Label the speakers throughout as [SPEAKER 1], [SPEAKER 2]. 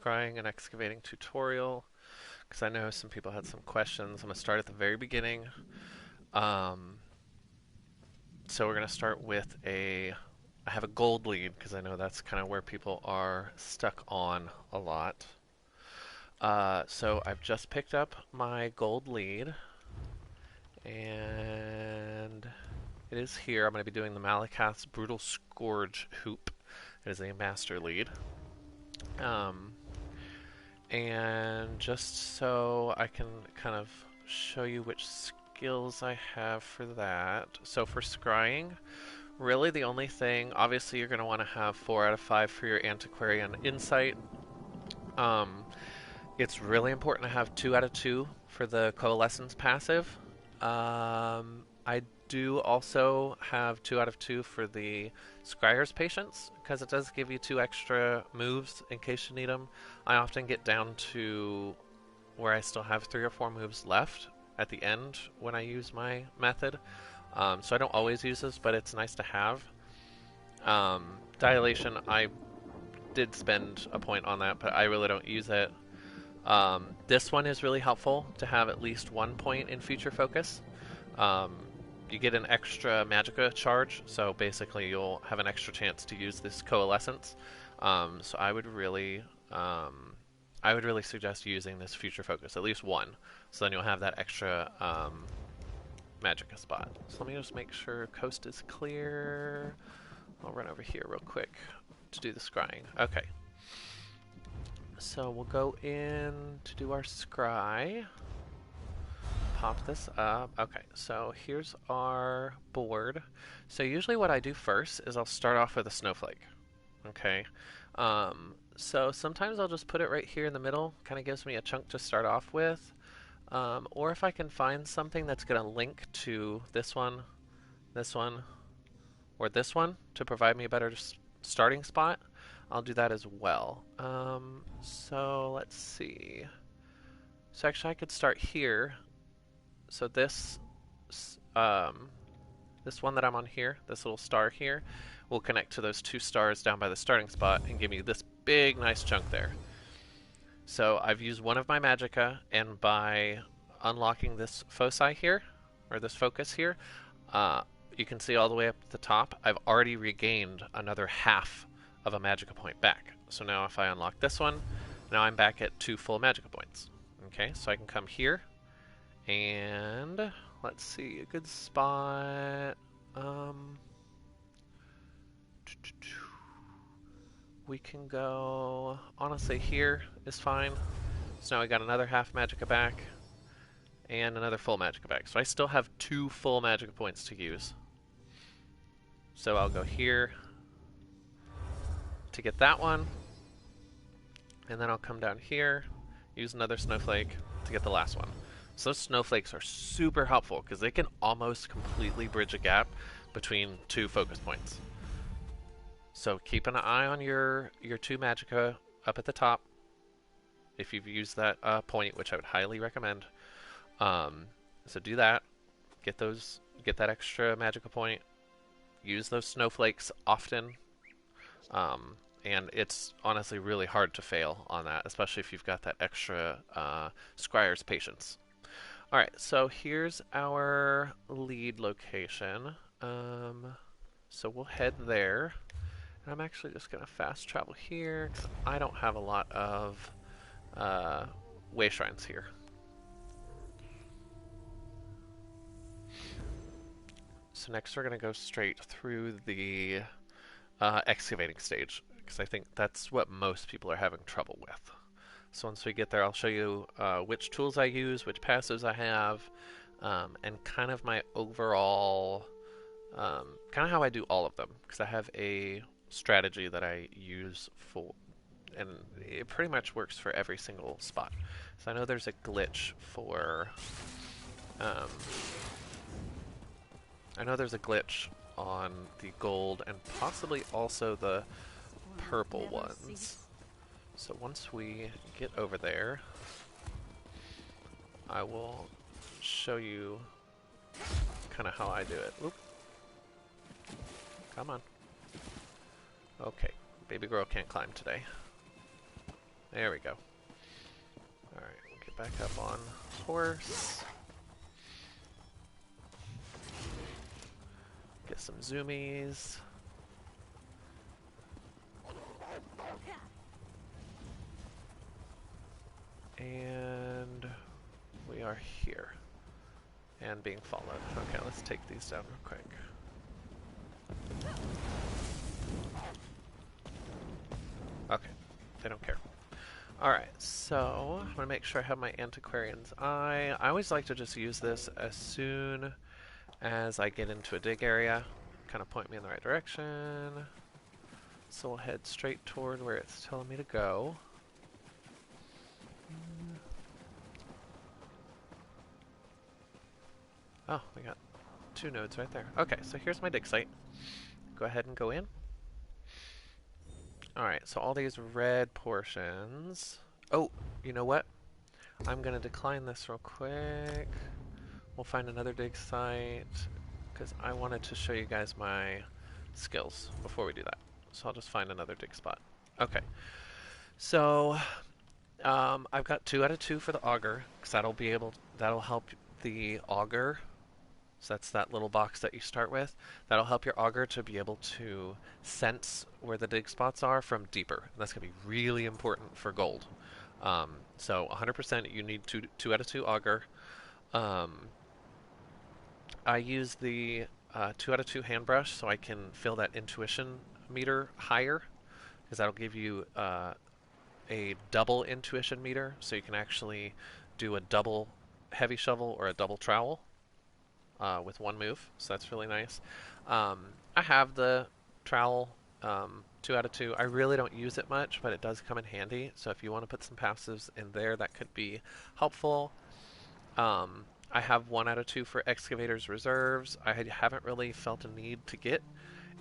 [SPEAKER 1] Scrying and Excavating tutorial because I know some people had some questions. I'm going to start at the very beginning. Um, so we're going to start with I have a gold lead because I know that's kind of where people are stuck on a lot. So I've just picked up my gold lead and it is here. I'm going to be doing the Malakath's Brutal Scourge Hoop. It is a master lead. Um, And just so I can kind of show you which skills I have for that. So for scrying, really the only thing, obviously you're going to want to have 4 out of 5 for your Antiquarian Insight. Um, it's really important to have 2 out of 2 for the Coalescence passive. I do also have 2 out of 2 for the Scryer's Patience, because it does give you 2 extra moves in case you need them. I often get down to where I still have 3 or 4 moves left at the end when I use my method. So I don't always use this, but it's nice to have. Dilation, I did spend a point on that, but I really don't use it. This one is really helpful to have at least 1 point in Future Focus. You get an extra Magicka charge, so basically you'll have an extra chance to use this Coalescence. So I would really suggest using this Future Focus, at least 1, so then you'll have that extra Magicka spot. So let me just make sure coast is clear. I'll run over here real quick to do the scrying. Okay. So we'll go in to do our scry. Pop this up. Okay, so here's our board. So usually what I do first is I'll start off with a snowflake. Okay. So sometimes I'll just put it right here in the middle. Kind of gives me a chunk to start off with. Or if I can find something that's going to link to this one, or this one to provide me a better starting spot, I'll do that as well. So let's see. So actually I could start here. So this one that I'm on here, this little star here, will connect to those 2 stars down by the starting spot and give me this big nice chunk there. So I've used one of my Magicka, and by unlocking this foci here, or this focus here, you can see all the way up at the top, I've already regained another half of a Magicka point back. So now if I unlock this one, now I'm back at 2 full Magicka points. Okay, so I can come here, and let's see, a good spot. We can go, honestly, here is fine. So now I got another half Magicka back and another full Magicka back. So I still have 2 full Magicka points to use. So I'll go here to get that one, and then I'll come down here, use another snowflake to get the last one. So those snowflakes are super helpful because they can almost completely bridge a gap between 2 focus points. So keep an eye on your 2 Magicka up at the top if you've used that point, which I would highly recommend. So do that, get that extra Magicka point, use those snowflakes often, and it's honestly really hard to fail on that, especially if you've got that extra Scryer's Patience. Alright, so here's our lead location. So we'll head there. And I'm actually just going to fast travel here, because I don't have a lot of way shrines here. So next we're going to go straight through the excavating stage, because I think that's what most people are having trouble with. So once we get there, I'll show you which tools I use, which passives I have, and kind of my overall, kind of how I do all of them, because I have a strategy that I use for, and it pretty much works for every single spot. So I know there's a glitch for, on the gold and possibly also the purple ones. So once we get over there, I will show you kind of how I do it. Oop. Come on. Okay, baby girl can't climb today. There we go. Alright, we'll get back up on horse. Get some zoomies. And we are here. And being followed. Okay, let's take these down real quick. Okay, they don't care. Alright, so I'm going to make sure I have my Antiquarian's Eye. I always like to just use this as soon as I get into a dig area. Kind of point me in the right direction. So we'll head straight toward where it's telling me to go. Oh, we got 2 nodes right there. Okay, so here's my dig site. Go ahead and go in. Alright, so all these red portions... Oh, you know what? I'm going to decline this real quick. We'll find another dig site, because I wanted to show you guys my skills before we do that. So I'll just find another dig spot. Okay, so I've got 2 out of 2 for the auger, because that'll help the auger. So that's that little box that you start with. That'll help your auger to be able to sense where the dig spots are from deeper. And that's going to be really important for gold. So 100% you need 2 out of 2 auger. I use the 2 out of 2 hand brush so I can fill that intuition meter higher, because that'll give you a double intuition meter, so you can actually do a double heavy shovel or a double trowel with 1 move, so that's really nice. I have the trowel 2 out of 2. I really don't use it much, but it does come in handy, so if you want to put some passives in there, that could be helpful. I have 1 out of 2 for Excavator's Reserves. I haven't really felt a need to get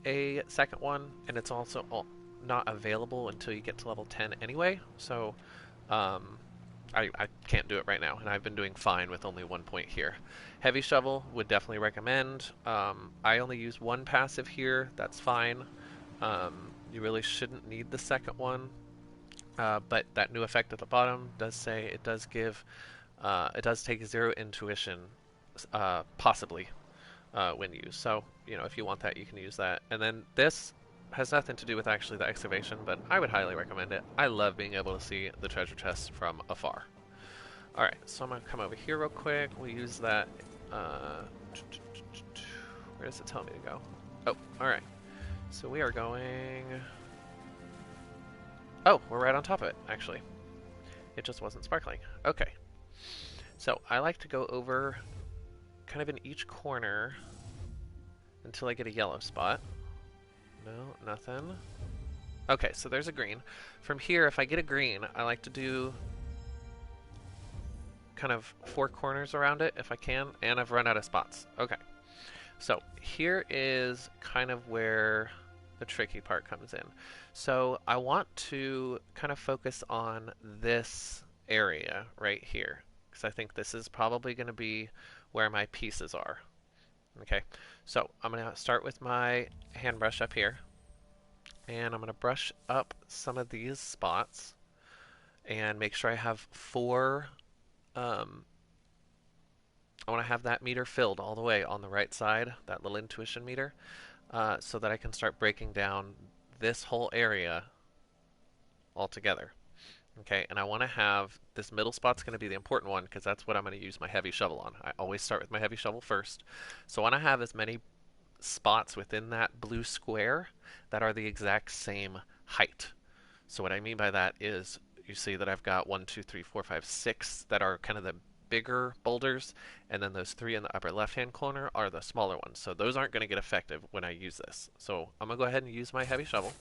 [SPEAKER 1] a second one, and it's also not available until you get to level 10 anyway, so I can't do it right now, and I've been doing fine with only 1 point here. Heavy Shovel would definitely recommend. I only use 1 passive here, that's fine. You really shouldn't need the second one, but that new effect at the bottom does say it does give, it does take 0 intuition, possibly, when used. So, you know, if you want that, you can use that. And then this has nothing to do with actually the excavation, but I would highly recommend it. I love being able to see the treasure chests from afar. Alright, so I'm going to come over here real quick. We'll use that. Where does it tell me to go? Oh, alright. So we are going... Oh, we're right on top of it, actually. It just wasn't sparkling. Okay. So I like to go over kind of in each corner until I get a yellow spot. No, nothing. Okay, so there's a green. From here, if I get a green, I like to do kind of 4 corners around it if I can, and I've run out of spots. Okay, so here is kind of where the tricky part comes in. So I want to kind of focus on this area right here, because I think this is probably going to be where my pieces are. Okay, so I'm going to start with my hand brush up here, and I'm going to brush up some of these spots and make sure I have 4. I want to have that meter filled all the way on the right side, that little intuition meter, so that I can start breaking down this whole area altogether. Okay, and I want to have this middle spot's going to be the important one, because that's what I'm going to use my heavy shovel on. I always start with my heavy shovel first. So I want to have as many spots within that blue square that are the exact same height. So what I mean by that is, you see that I've got 1, 2, 3, 4, 5, 6 that are kind of the bigger boulders, and then those 3 in the upper left hand corner are the smaller ones. So those aren't going to get effective when I use this. So I'm going to go ahead and use my heavy shovel.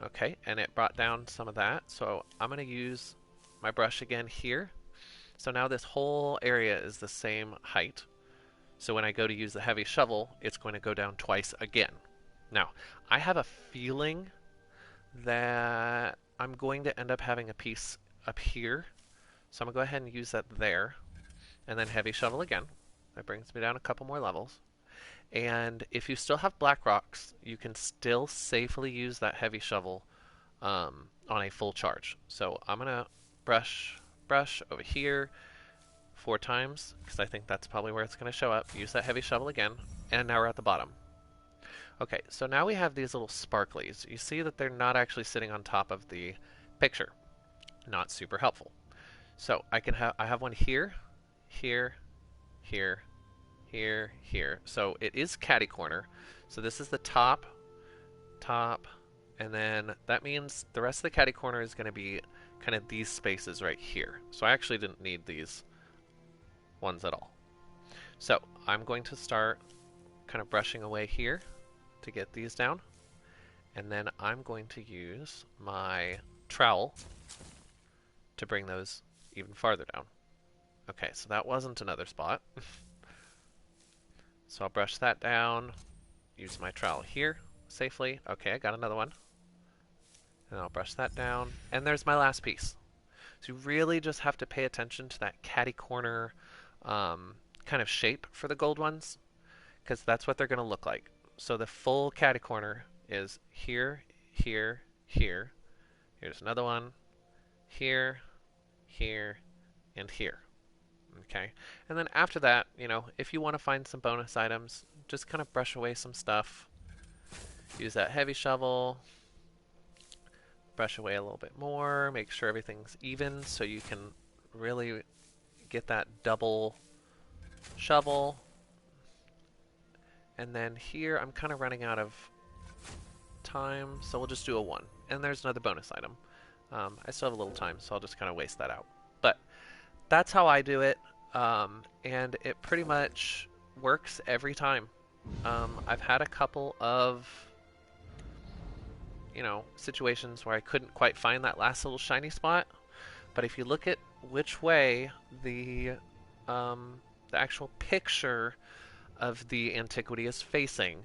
[SPEAKER 1] Okay, and it brought down some of that. So I'm going to use my brush again here. So now this whole area is the same height. So when I go to use the heavy shovel, it's going to go down twice again. Now, I have a feeling that I'm going to end up having a piece up here. So I'm going to go ahead and use that there. And then heavy shovel again. That brings me down a couple more levels. And if you still have black rocks, you can still safely use that heavy shovel on a full charge. So I'm gonna brush over here 4 times because I think that's probably where it's gonna show up. Use that heavy shovel again, and now we're at the bottom. Okay, so now we have these little sparklies. You see that they're not actually sitting on top of the picture. Not super helpful. So I have one here, here, here, here, here. So it is catty corner. So this is the top, top, and then that means the rest of the catty corner is going to be kind of these spaces right here. So I actually didn't need these ones at all. So I'm going to start kind of brushing away here to get these down. And then I'm going to use my trowel to bring those even farther down. Okay, so that wasn't another spot. So I'll brush that down, use my trowel here safely. Okay, I got another one. And I'll brush that down. And there's my last piece. So you really just have to pay attention to that catty corner kind of shape for the gold ones, because that's what they're going to look like. So the full catty corner is here, here, here. Here's another one. Here, here, and here. Okay, and then after that, you know, if you want to find some bonus items, just kind of brush away some stuff. Use that heavy shovel. Brush away a little bit more. Make sure everything's even so you can really get that double shovel. And then here, I'm kind of running out of time, so we'll just do a 1. And there's another bonus item. I still have a little time, so I'll just kind of waste that out. But that's how I do it, and it pretty much works every time. I've had a couple of, you know, situations where I couldn't quite find that last little shiny spot, but if you look at which way the actual picture of the antiquity is facing,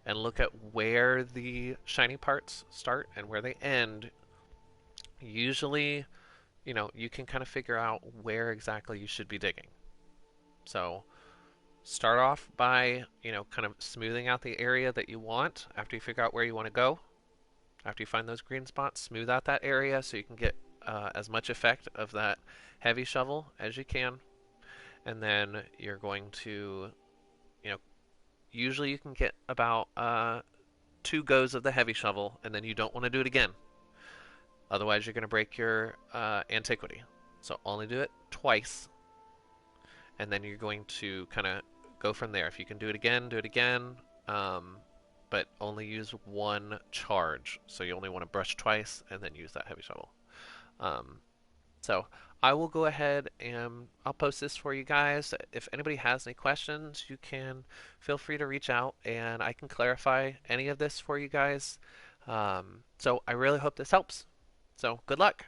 [SPEAKER 1] and look at where the shiny parts start and where they end, usually, you know, you can kind of figure out where exactly you should be digging. So start off by, you know, kind of smoothing out the area that you want after you figure out where you want to go. After you find those green spots, smooth out that area so you can get as much effect of that heavy shovel as you can. And then you're going to, you know, usually you can get about 2 goes of the heavy shovel, and then you don't want to do it again. Otherwise, you're going to break your antiquity. So only do it twice, and then you're going to kind of go from there. If you can do it again, do it again, but only use 1 charge. So you only want to brush twice and then use that heavy shovel. So I will go ahead and I'll post this for you guys. If anybody has any questions, you can feel free to reach out and I can clarify any of this for you guys. So I really hope this helps. So good luck.